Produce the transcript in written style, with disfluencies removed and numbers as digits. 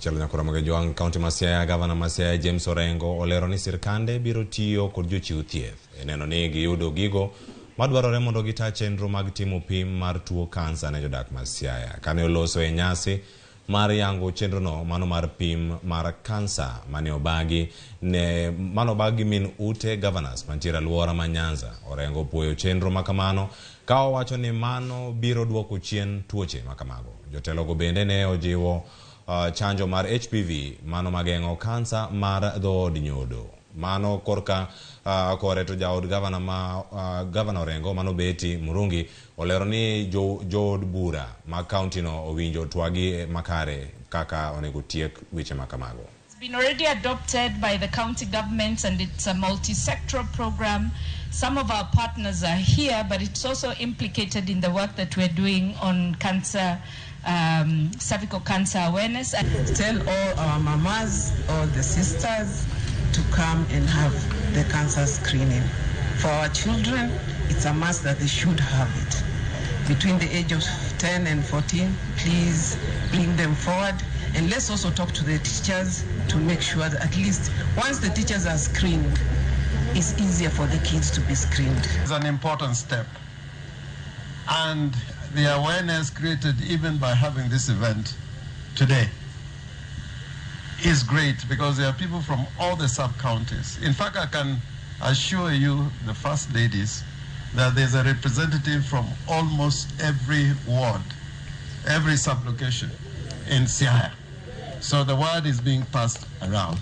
Machielo nyakora mag Joang County Masiaya, Gavana Masiaya James Orengo olero ni sirkande biro tiyo kod jochiw thieth neno ni giyudo gigo madwarore mondo gita chenro mag timo pim mar tuo kansa ne jodak Masiaya. Kane oloso e nyasi mar yango chenro no mano mar pim mar kansa mane obagi min ute governors mantiere alwora ma Nyanza. Orengo puoyo chenro makamano ka owacho ni mano biro duoko chien tuoche makamago. Jotelo go bende ne ojiwo chanjo mar HPV mano mageng'o kansa mar dhood nyodo. Mano korka kore to jaod Gavana Orengo mano Beti Murungi olero ni jood bura ma county no owinjo twagi makare kaka onego tiek weche makamago. It's been already adopted by the county governments and it's a multi-sectoral program. Some of our partners are here, but it's also implicated in the work that we're doing on cancer, cervical cancer awareness. Tell all our mamas, all the sisters to come and have the cancer screening. For our children, it's a must that they should have it. Between the age of 10 and 14, please bring them forward. And let's also talk to the teachers to make sure that at least once the teachers are screened, it's easier for the kids to be screened. It's an important step. And the awareness created even by having this event today is great because there are people from all the sub-counties. In fact, I can assure you, the first ladies, that there's a representative from almost every ward, every sub-location in Siaya. So the word is being passed around.